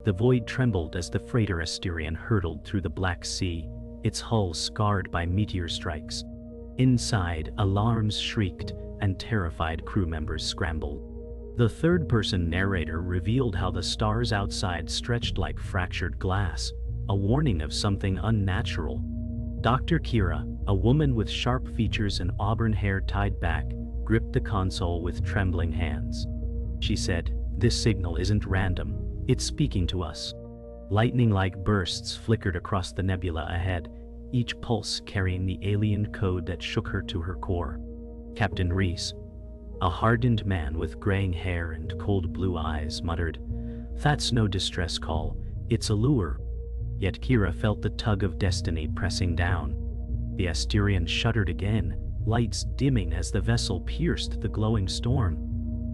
The void trembled as the freighter Asterion hurtled through the Black Sea, its hull scarred by meteor strikes. Inside, alarms shrieked, and terrified crew members scrambled. The third-person narrator revealed how the stars outside stretched like fractured glass, a warning of something unnatural. Dr. Kiera, a woman with sharp features and auburn hair tied back, gripped the console with trembling hands. She said, "This signal isn't random, it's speaking to us." Lightning-like bursts flickered across the nebula ahead, each pulse carrying the alien code that shook her to her core. Captain Reese, a hardened man with graying hair and cold blue eyes, muttered, "That's no distress call, it's a lure." Yet Kiera felt the tug of destiny pressing down. The Asterion shuddered again, lights dimming as the vessel pierced the glowing storm.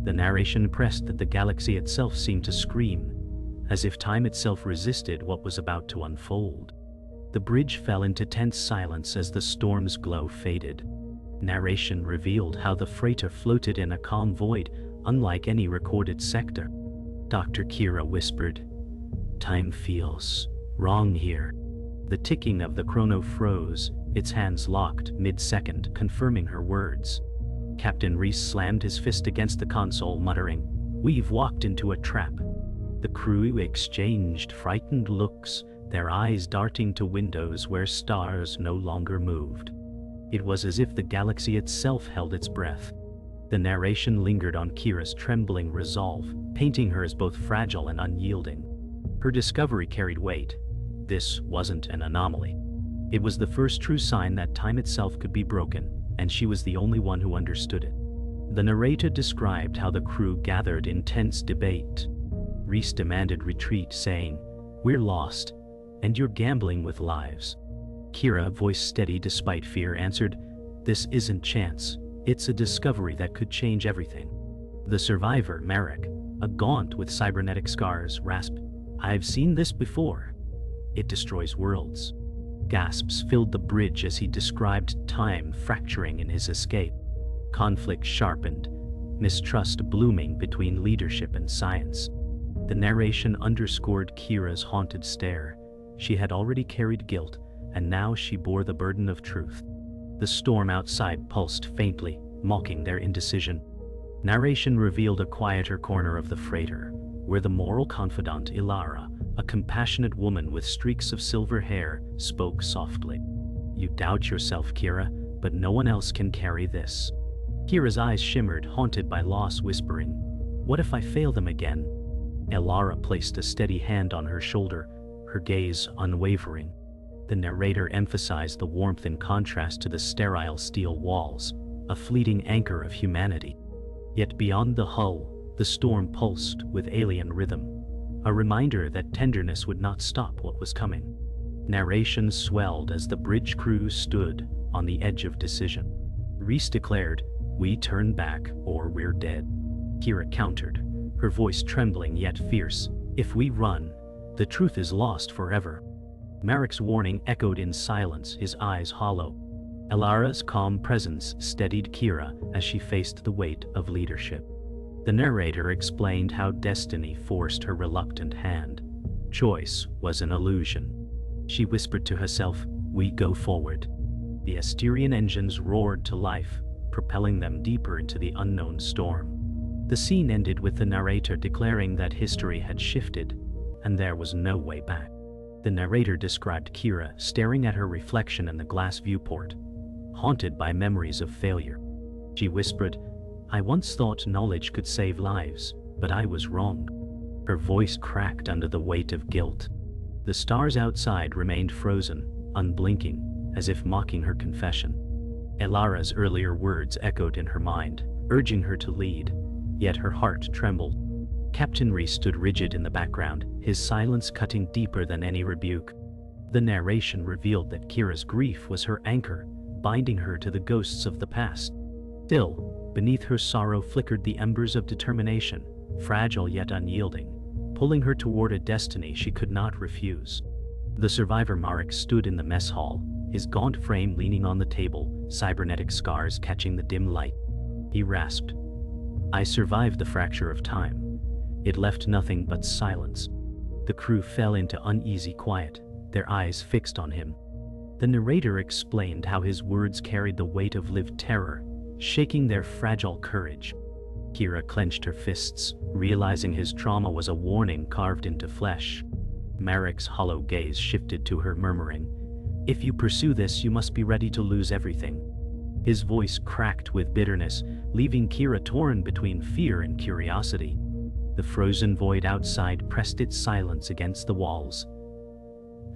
The narration pressed that the galaxy itself seemed to scream, as if time itself resisted what was about to unfold. The bridge fell into tense silence as the storm's glow faded. Narration revealed how the freighter floated in a calm void, unlike any recorded sector. Dr. Kiera whispered, "Time feels wrong here." The ticking of the chrono froze, its hands locked mid-second, confirming her words. Captain Reese slammed his fist against the console, muttering, "We've walked into a trap." The crew exchanged frightened looks, their eyes darting to windows where stars no longer moved. It was as if the galaxy itself held its breath. The narration lingered on Kiera's trembling resolve, painting her as both fragile and unyielding. Her discovery carried weight. This wasn't an anomaly. It was the first true sign that time itself could be broken, and she was the only one who understood it. The narrator described how the crew gathered in tense debate. Reese demanded retreat, saying, "We're lost, and you're gambling with lives." Kiera, voice steady despite fear, answered, "This isn't chance, it's a discovery that could change everything." The survivor, Marek, a gaunt with cybernetic scars, rasped, "I've seen this before. It destroys worlds." Gasps filled the bridge as he described time fracturing in his escape. Conflict sharpened, mistrust blooming between leadership and science. The narration underscored Kiera's haunted stare. She had already carried guilt, and now she bore the burden of truth. The storm outside pulsed faintly, mocking their indecision. Narration revealed a quieter corner of the freighter, where the moral confidant Ilara, a compassionate woman with streaks of silver hair, spoke softly. "You doubt yourself, Kiera, but no one else can carry this." Kiera's eyes shimmered, haunted by loss, whispering, "What if I fail them again?" Ilara placed a steady hand on her shoulder, her gaze unwavering. The narrator emphasized the warmth in contrast to the sterile steel walls, a fleeting anchor of humanity. Yet beyond the hull, the storm pulsed with alien rhythm, a reminder that tenderness would not stop what was coming. Narration swelled as the bridge crew stood on the edge of decision. Reese declared, "We turn back or we're dead." Kiera countered, her voice trembling yet fierce, "If we run, the truth is lost forever." Marek's warning echoed in silence, his eyes hollow. Ilara's calm presence steadied Kiera as she faced the weight of leadership. The narrator explained how destiny forced her reluctant hand. Choice was an illusion. She whispered to herself, "We go forward." The Asterion engines roared to life, propelling them deeper into the unknown storm. The scene ended with the narrator declaring that history had shifted, and there was no way back. The narrator described Kiera staring at her reflection in the glass viewport, haunted by memories of failure. She whispered, "I once thought knowledge could save lives, but I was wrong." Her voice cracked under the weight of guilt. The stars outside remained frozen, unblinking, as if mocking her confession. Ilara's earlier words echoed in her mind, urging her to lead, yet her heart trembled. Captain Reese stood rigid in the background, his silence cutting deeper than any rebuke. The narration revealed that Kiera's grief was her anchor, binding her to the ghosts of the past. Still, beneath her sorrow flickered the embers of determination, fragile yet unyielding, pulling her toward a destiny she could not refuse. The survivor Marek stood in the mess hall, his gaunt frame leaning on the table, cybernetic scars catching the dim light. He rasped, "I survived the fracture of time. It left nothing but silence." The crew fell into uneasy quiet, their eyes fixed on him. The narrator explained how his words carried the weight of lived terror, shaking their fragile courage. Kiera clenched her fists, realizing his trauma was a warning carved into flesh. Marek's hollow gaze shifted to her, murmuring, "If you pursue this, you must be ready to lose everything." His voice cracked with bitterness, leaving Kiera torn between fear and curiosity. The frozen void outside pressed its silence against the walls,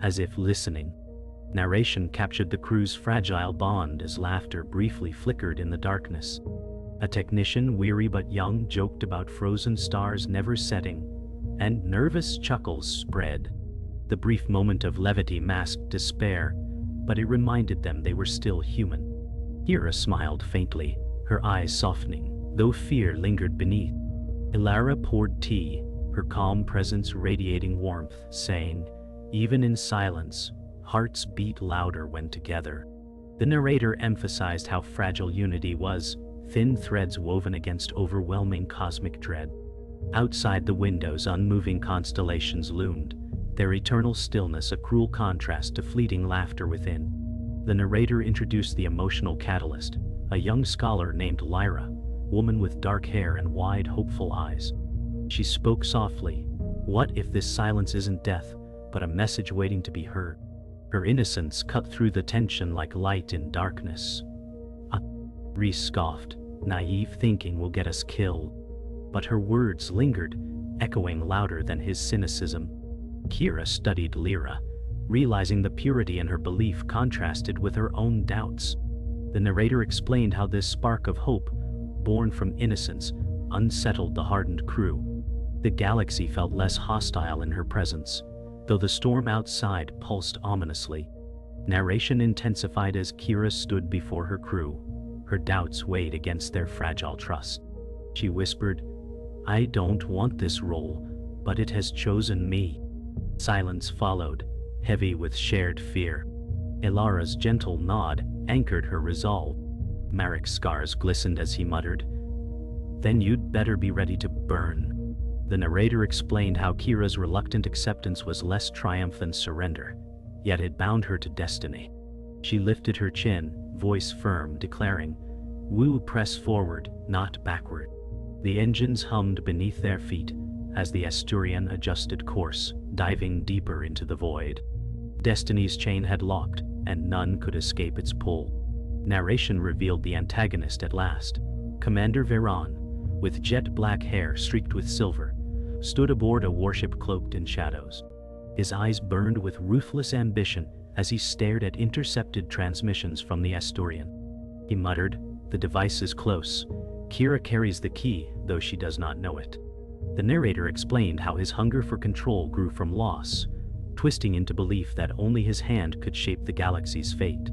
as if listening. Narration captured the crew's fragile bond as laughter briefly flickered in the darkness. A technician, weary but young, joked about frozen stars never setting, and nervous chuckles spread. The brief moment of levity masked despair, but it reminded them they were still human. Kiera smiled faintly, her eyes softening, though fear lingered beneath. Ilara poured tea, her calm presence radiating warmth, saying, "Even in silence, hearts beat louder when together." The narrator emphasized how fragile unity was, thin threads woven against overwhelming cosmic dread. Outside the windows, unmoving constellations loomed, their eternal stillness a cruel contrast to fleeting laughter within. The narrator introduced the emotional catalyst, a young scholar named Lyra, woman with dark hair and wide, hopeful eyes. She spoke softly, "What if this silence isn't death, but a message waiting to be heard?" Her innocence cut through the tension like light in darkness. Reese scoffed, "Naive thinking will get us killed." But her words lingered, echoing louder than his cynicism. Kiera studied Lyra, realizing the purity in her belief contrasted with her own doubts. The narrator explained how this spark of hope, born from innocence, unsettled the hardened crew. The galaxy felt less hostile in her presence, though the storm outside pulsed ominously. Narration intensified as Kiera stood before her crew, her doubts weighed against their fragile trust. She whispered, "I don't want this role, but it has chosen me." Silence followed, heavy with shared fear. Ilara's gentle nod anchored her resolve. Marek's scars glistened as he muttered, "Then you'd better be ready to burn." The narrator explained how Kiera's reluctant acceptance was less triumph than surrender, yet it bound her to destiny. She lifted her chin, voice firm, declaring, "Woo, press forward, not backward." The engines hummed beneath their feet as the Asterion adjusted course, diving deeper into the void. Destiny's chain had locked, and none could escape its pull. Narration revealed the antagonist at last. Commander Veron, with jet black hair streaked with silver, stood aboard a warship cloaked in shadows. His eyes burned with ruthless ambition as he stared at intercepted transmissions from the Asterion. He muttered, "The device is close. Kiera carries the key, though she does not know it." The narrator explained how his hunger for control grew from loss, twisting into belief that only his hand could shape the galaxy's fate.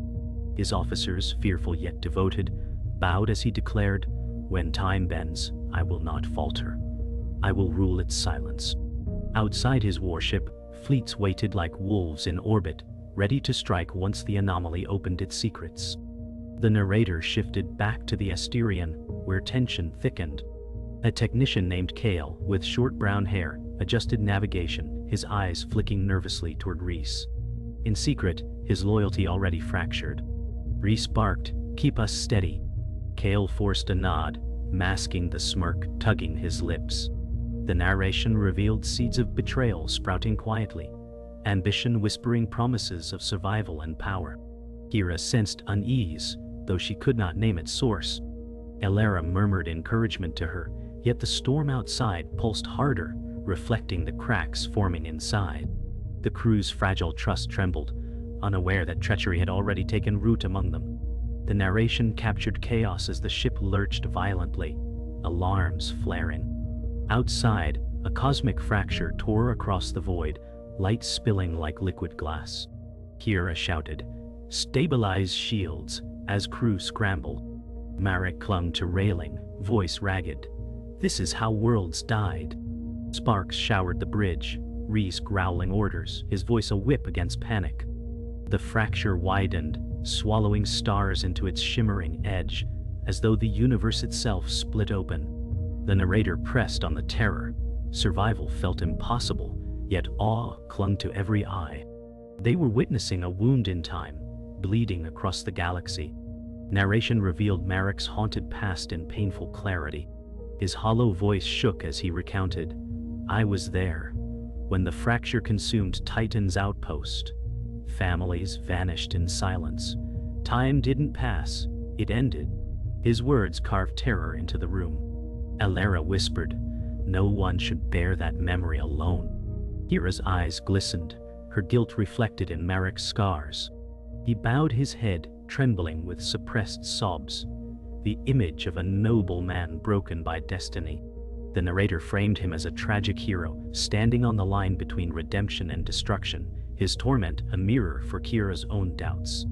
His officers, fearful yet devoted, bowed as he declared, "When time bends, I will not falter. I will rule its silence." Outside his warship, fleets waited like wolves in orbit, ready to strike once the anomaly opened its secrets. The narrator shifted back to the Asterion, where tension thickened. A technician named Kale, with short brown hair, adjusted navigation, his eyes flicking nervously toward Reese. In secret, his loyalty already fractured. Reese barked, "Keep us steady." Kale forced a nod, masking the smirk tugging his lips. The narration revealed seeds of betrayal sprouting quietly, ambition whispering promises of survival and power. Kiera sensed unease, though she could not name its source. Ilara murmured encouragement to her, yet the storm outside pulsed harder, reflecting the cracks forming inside. The crew's fragile trust trembled, unaware that treachery had already taken root among them. The narration captured chaos as the ship lurched violently, alarms flaring. Outside, a cosmic fracture tore across the void, light spilling like liquid glass. Kiera shouted, "Stabilize shields," as crew scrambled. Marek clung to railing, voice ragged. "This is how worlds died." Sparks showered the bridge, Reese growling orders, his voice a whip against panic. The fracture widened, swallowing stars into its shimmering edge, as though the universe itself split open. The narrator pressed on the terror. Survival felt impossible, yet awe clung to every eye. They were witnessing a wound in time, bleeding across the galaxy. Narration revealed Marek's haunted past in painful clarity. His hollow voice shook as he recounted, "I was there, when the fracture consumed Titan's outpost. Families vanished in silence. Time didn't pass, it ended." His words carved terror into the room. Alara whispered, "No one should bear that memory alone." Kiera's eyes glistened, her guilt reflected in Marek's scars. He bowed his head, trembling with suppressed sobs, the image of a noble man broken by destiny. The narrator framed him as a tragic hero, standing on the line between redemption and destruction, his torment a mirror for Kiera's own doubts.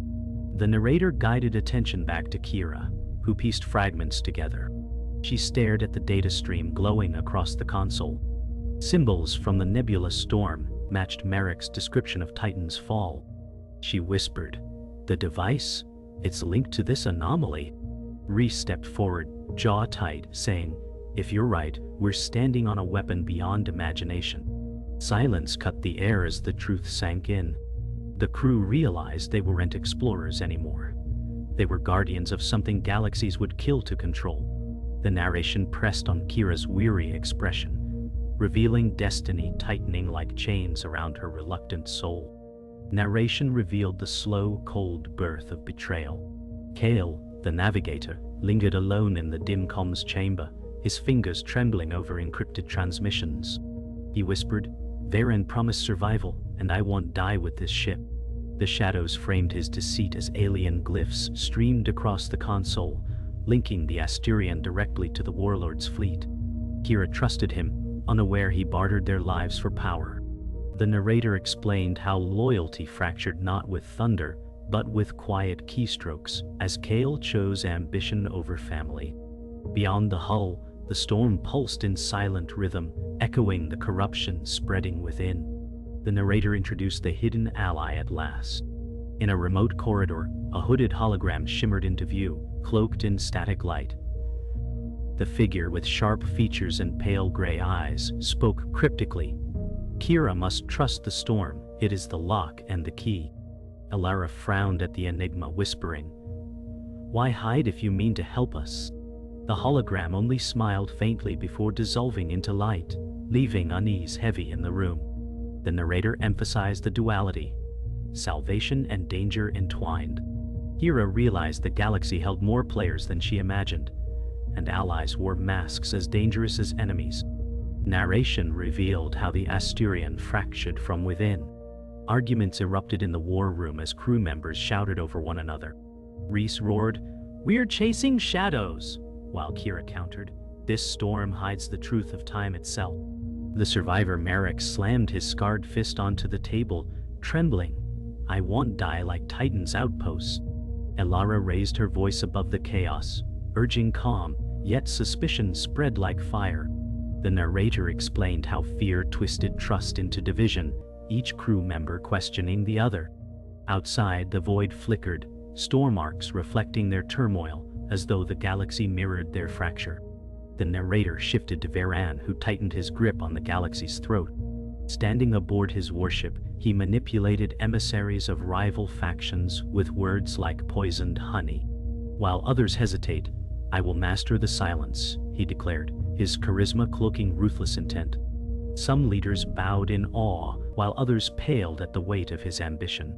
The narrator guided attention back to Kiera, who pieced fragments together. She stared at the data stream glowing across the console. Symbols from the nebulous storm matched Marek's description of Titan's fall. She whispered, "The device? It's linked to this anomaly." Reese stepped forward, jaw tight, saying, "If you're right, we're standing on a weapon beyond imagination." Silence cut the air as the truth sank in. The crew realized they weren't explorers anymore. They were guardians of something galaxies would kill to control. The narration pressed on Kiera's weary expression, revealing destiny tightening like chains around her reluctant soul. Narration revealed the slow, cold birth of betrayal. Kale, the navigator, lingered alone in the dim comms chamber, his fingers trembling over encrypted transmissions. He whispered, "Varen promised survival, and I won't die with this ship." The shadows framed his deceit as alien glyphs streamed across the console, linking the Asterion directly to the warlord's fleet. Kiera trusted him, unaware he bartered their lives for power. The narrator explained how loyalty fractured not with thunder, but with quiet keystrokes, as Kale chose ambition over family. Beyond the hull, the storm pulsed in silent rhythm, echoing the corruption spreading within. The narrator introduced the hidden ally at last. In a remote corridor, a hooded hologram shimmered into view, cloaked in static light. The figure with sharp features and pale gray eyes spoke cryptically. "Kiera must trust the storm, it is the lock and the key." Alara frowned at the enigma, whispering, "Why hide if you mean to help us?" The hologram only smiled faintly before dissolving into light, leaving unease heavy in the room. The narrator emphasized the duality, salvation and danger entwined. Kiera realized the galaxy held more players than she imagined, and allies wore masks as dangerous as enemies. Narration revealed how the Asterion fractured from within. Arguments erupted in the war room as crew members shouted over one another. Reese roared, "We're chasing shadows!" while Kiera countered, "This storm hides the truth of time itself." The survivor Marek slammed his scarred fist onto the table, trembling. "I won't die like Titan's outposts." Alara raised her voice above the chaos, urging calm, yet suspicion spread like fire. The narrator explained how fear twisted trust into division, each crew member questioning the other. Outside, the void flickered, storm arcs reflecting their turmoil, as though the galaxy mirrored their fracture. The narrator shifted to Varen, who tightened his grip on the galaxy's throat. Standing aboard his warship, he manipulated emissaries of rival factions with words like poisoned honey. While others hesitate, "I will master the silence," he declared, his charisma cloaking ruthless intent. Some leaders bowed in awe, while others paled at the weight of his ambition.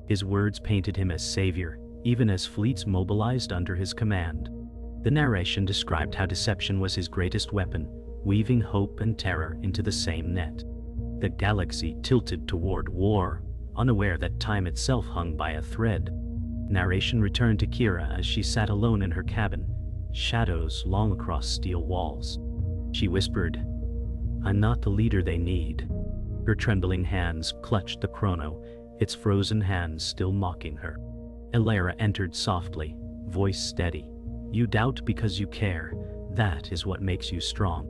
His words painted him as savior, even as fleets mobilized under his command. The narration described how deception was his greatest weapon, weaving hope and terror into the same net. The galaxy tilted toward war, unaware that time itself hung by a thread. Narration returned to Kiera as she sat alone in her cabin, shadows long across steel walls. She whispered, "I'm not the leader they need." Her trembling hands clutched the chrono, its frozen hands still mocking her. Alara entered softly, voice steady. "You doubt because you care. That is what makes you strong."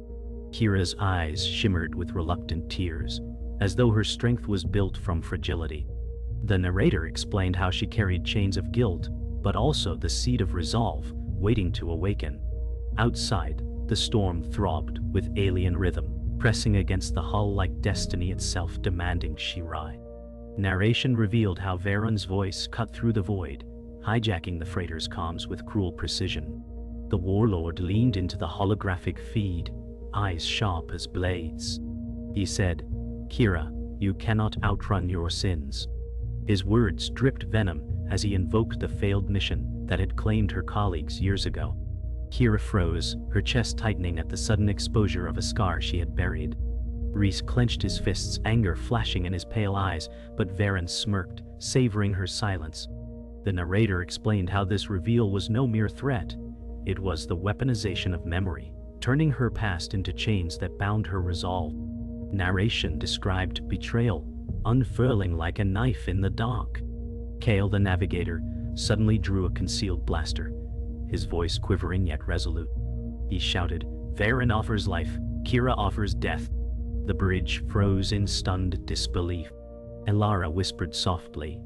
Kiera's eyes shimmered with reluctant tears, as though her strength was built from fragility. The narrator explained how she carried chains of guilt, but also the seed of resolve, waiting to awaken. Outside, the storm throbbed with alien rhythm, pressing against the hull like destiny itself demanding she ride. Narration revealed how Varen's voice cut through the void, hijacking the freighter's comms with cruel precision. The warlord leaned into the holographic feed, eyes sharp as blades. He said, "Kiera, you cannot outrun your sins." His words dripped venom as he invoked the failed mission that had claimed her colleagues years ago. Kiera froze, her chest tightening at the sudden exposure of a scar she had buried. Rhys clenched his fists, anger flashing in his pale eyes, but Varen smirked, savoring her silence. The narrator explained how this reveal was no mere threat. It was the weaponization of memory, turning her past into chains that bound her resolve. Narration described betrayal, unfurling like a knife in the dark. Kale, the navigator, suddenly drew a concealed blaster, his voice quivering yet resolute. He shouted, "Varen offers life, Kiera offers death." The bridge froze in stunned disbelief. Elara whispered softly,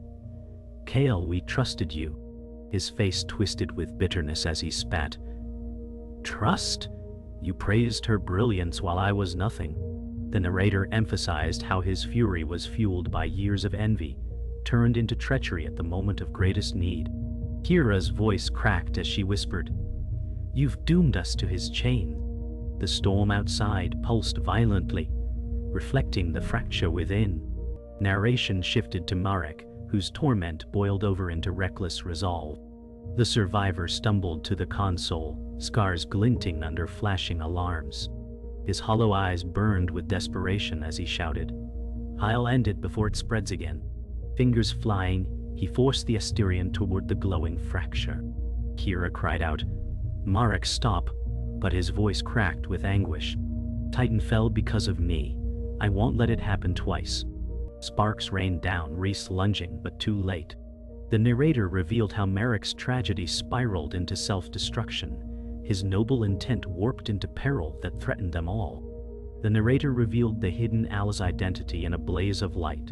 "Kale, we trusted you." His face twisted with bitterness as he spat. "Trust? You praised her brilliance while I was nothing." The narrator emphasized how his fury was fueled by years of envy, turned into treachery at the moment of greatest need. Kiera's voice cracked as she whispered, "You've doomed us to his chain." The storm outside pulsed violently, reflecting the fracture within. Narration shifted to Marek, whose torment boiled over into reckless resolve. The survivor stumbled to the console, scars glinting under flashing alarms. His hollow eyes burned with desperation as he shouted, "I'll end it before it spreads again." Fingers flying, he forced the Asterion toward the glowing fracture. Kiera cried out, "Marek, stop," but his voice cracked with anguish. "Titan fell because of me. I won't let it happen twice." Sparks rained down, Rhys lunging, but too late. The narrator revealed how Marek's tragedy spiraled into self-destruction, his noble intent warped into peril that threatened them all. The narrator revealed the hidden Al's identity in a blaze of light.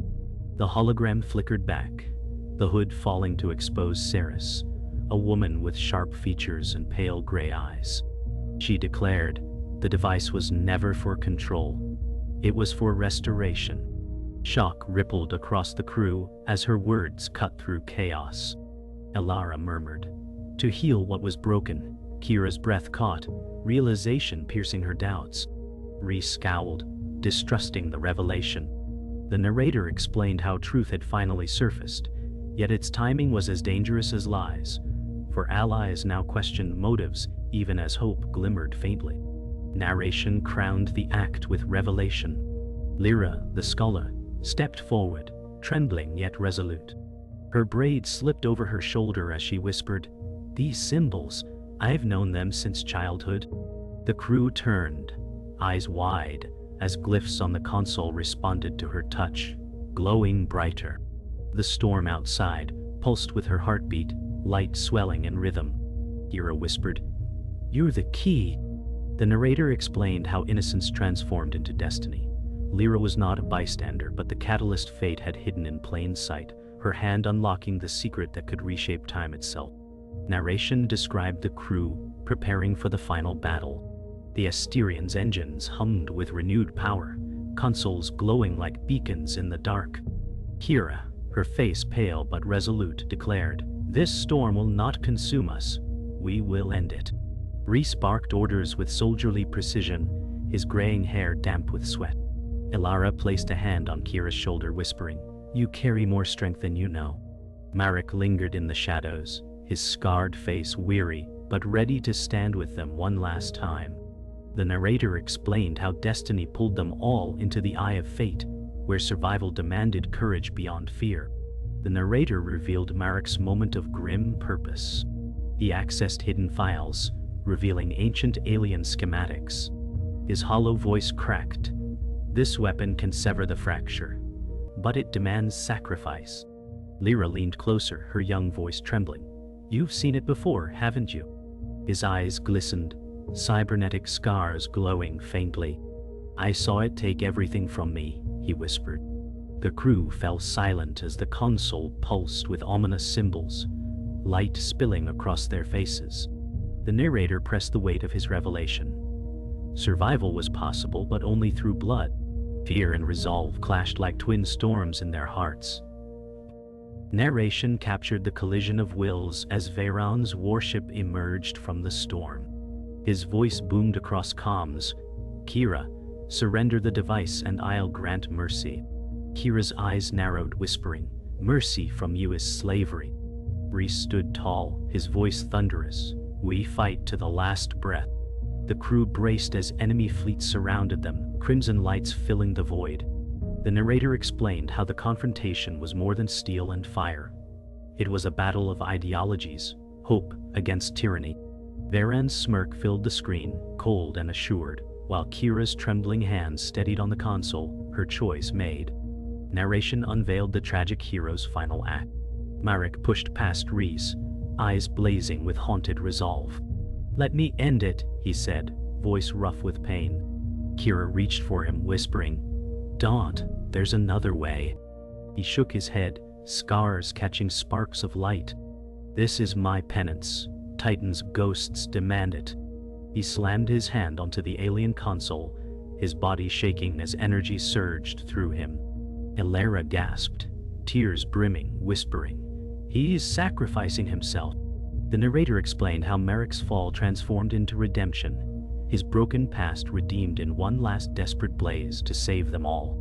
The hologram flickered back, the hood falling to expose Ceres, a woman with sharp features and pale gray eyes. She declared, the device was never for control. It was for restoration. Shock rippled across the crew as her words cut through chaos. Elara murmured, "To heal what was broken." Kiera's breath caught, realization piercing her doubts. Rhys scowled, distrusting the revelation. The narrator explained how truth had finally surfaced, yet its timing was as dangerous as lies, for allies now questioned motives even as hope glimmered faintly. Narration crowned the act with revelation. Lyra, the scholar, stepped forward, trembling yet resolute. Her braid slipped over her shoulder as she whispered, "These symbols, I've known them since childhood." The crew turned, eyes wide, as glyphs on the console responded to her touch, glowing brighter. The storm outside pulsed with her heartbeat, light swelling in rhythm. Kiera whispered, "You're the key." The narrator explained how innocence transformed into destiny. Lyra was not a bystander, but the catalyst fate had hidden in plain sight, her hand unlocking the secret that could reshape time itself. Narration described the crew preparing for the final battle. The Asterion's engines hummed with renewed power, consoles glowing like beacons in the dark. Kiera, her face pale but resolute, declared, "This storm will not consume us. We will end it." Rhys barked orders with soldierly precision, his graying hair damp with sweat. Elara placed a hand on Kiera's shoulder, whispering, "You carry more strength than you know." Marek lingered in the shadows, his scarred face weary, but ready to stand with them one last time. The narrator explained how destiny pulled them all into the eye of fate, where survival demanded courage beyond fear. The narrator revealed Marek's moment of grim purpose. He accessed hidden files, revealing ancient alien schematics. His hollow voice cracked. "This weapon can sever the fracture, but it demands sacrifice." Lyra leaned closer, her young voice trembling. "You've seen it before, haven't you?" His eyes glistened, cybernetic scars glowing faintly. "I saw it take everything from me," he whispered. The crew fell silent as the console pulsed with ominous symbols, light spilling across their faces. The narrator pressed the weight of his revelation. Survival was possible, but only through blood. Fear and resolve clashed like twin storms in their hearts. Narration captured the collision of wills as Veyron's warship emerged from the storm. His voice boomed across comms. "Kiera, surrender the device and I'll grant mercy." Kiera's eyes narrowed, whispering, "Mercy from you is slavery." Reese stood tall, his voice thunderous. "We fight to the last breath." The crew braced as enemy fleets surrounded them, crimson lights filling the void. The narrator explained how the confrontation was more than steel and fire. It was a battle of ideologies, hope against tyranny. Veyron's smirk filled the screen, cold and assured, while Kiera's trembling hands steadied on the console, her choice made. Narration unveiled the tragic hero's final act. Marek pushed past Reese, eyes blazing with haunted resolve. "Let me end it," he said, voice rough with pain. Kiera reached for him, whispering, "Don't, there's another way." He shook his head, scars catching sparks of light. "This is my penance. Titan's ghosts demand it." He slammed his hand onto the alien console, his body shaking as energy surged through him. Elara gasped, tears brimming, whispering, "He's sacrificing himself." The narrator explained how Marek's fall transformed into redemption, his broken past redeemed in one last desperate blaze to save them all.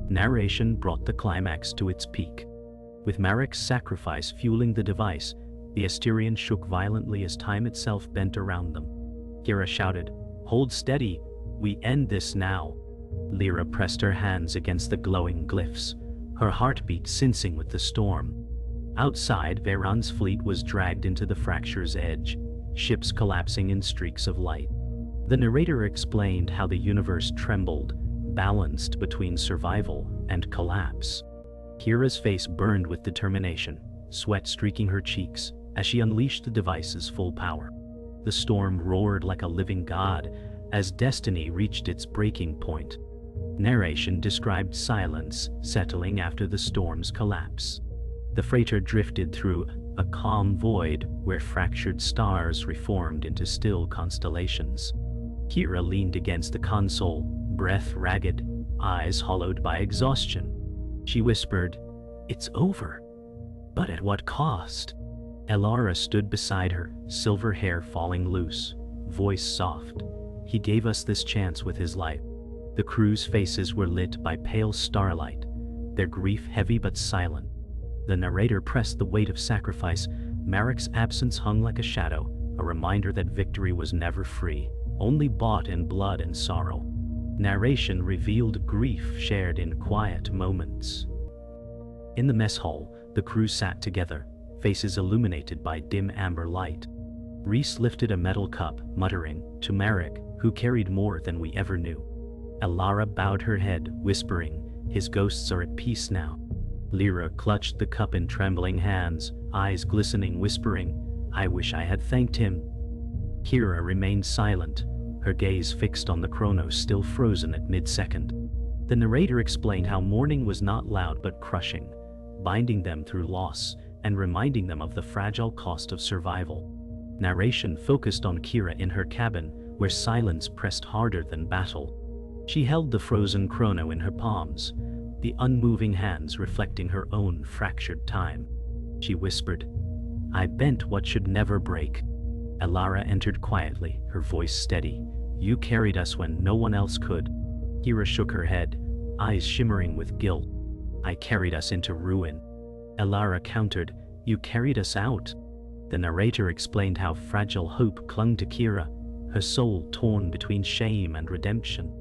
Narration brought the climax to its peak. With Marek's sacrifice fueling the device, the Asterion shook violently as time itself bent around them. Kiera shouted, "Hold steady, we end this now." Lyra pressed her hands against the glowing glyphs, her heartbeat sensing with the storm. Outside, Veyron's fleet was dragged into the fracture's edge, ships collapsing in streaks of light. The narrator explained how the universe trembled, balanced between survival and collapse. Kiera's face burned with determination, sweat streaking her cheeks as she unleashed the device's full power. The storm roared like a living god as destiny reached its breaking point. Narration described silence settling after the storm's collapse. The freighter drifted through a calm void where fractured stars reformed into still constellations. Kiera leaned against the console, breath ragged, eyes hollowed by exhaustion. She whispered, "It's over. But at what cost?" Elara stood beside her, silver hair falling loose, voice soft. "He gave us this chance with his life." The crew's faces were lit by pale starlight, their grief heavy but silent. The narrator pressed the weight of sacrifice. Marek's absence hung like a shadow, a reminder that victory was never free, only bought in blood and sorrow. Narration revealed grief shared in quiet moments. In the mess hall, the crew sat together, faces illuminated by dim amber light. Reese lifted a metal cup, muttering, "To Marek, who carried more than we ever knew." Elara bowed her head, whispering, "His ghosts are at peace now." Lyra clutched the cup in trembling hands, eyes glistening, whispering, "I wish I had thanked him." Kiera remained silent, her gaze fixed on the chronos still frozen at mid-second. The narrator explained how mourning was not loud but crushing, binding them through loss and reminding them of the fragile cost of survival. Narration focused on Kiera in her cabin, where silence pressed harder than battle. She held the frozen chrono in her palms, the unmoving hands reflecting her own fractured time. She whispered, "I bent what should never break." Elara entered quietly, her voice steady. "You carried us when no one else could." Kiera shook her head, eyes shimmering with guilt. "I carried us into ruin." Elara countered, "You carried us out." The narrator explained how fragile hope clung to Kiera, her soul torn between shame and redemption.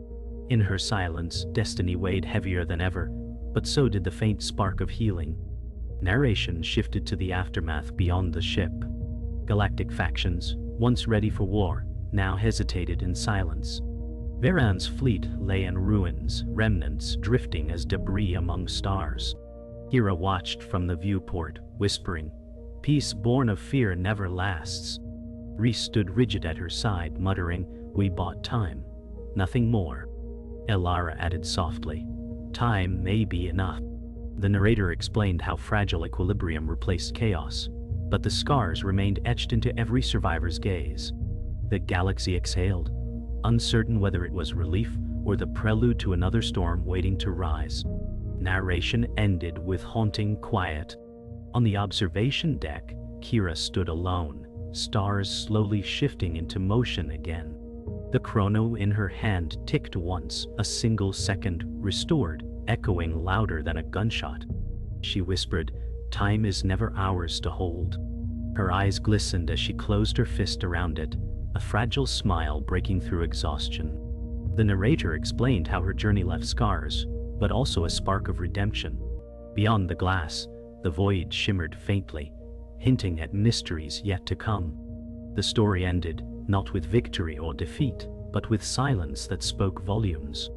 In her silence, destiny weighed heavier than ever, but so did the faint spark of healing. Narration shifted to the aftermath beyond the ship. Galactic factions, once ready for war, now hesitated in silence. Veyron's fleet lay in ruins, remnants drifting as debris among stars. Kiera watched from the viewport, whispering, "Peace born of fear never lasts." Reese stood rigid at her side, muttering, "We bought time. Nothing more." Elara added softly, "Time may be enough." The narrator explained how fragile equilibrium replaced chaos, but the scars remained etched into every survivor's gaze. The galaxy exhaled, uncertain whether it was relief or the prelude to another storm waiting to rise. Narration ended with haunting quiet. On the observation deck, Kiera stood alone, stars slowly shifting into motion again. The chrono in her hand ticked once, a single second restored, echoing louder than a gunshot. She whispered, "Time is never ours to hold." Her eyes glistened as she closed her fist around it, a fragile smile breaking through exhaustion. The narrator explained how her journey left scars, but also a spark of redemption. Beyond the glass, the void shimmered faintly, hinting at mysteries yet to come. The story ended, not with victory or defeat, but with silence that spoke volumes.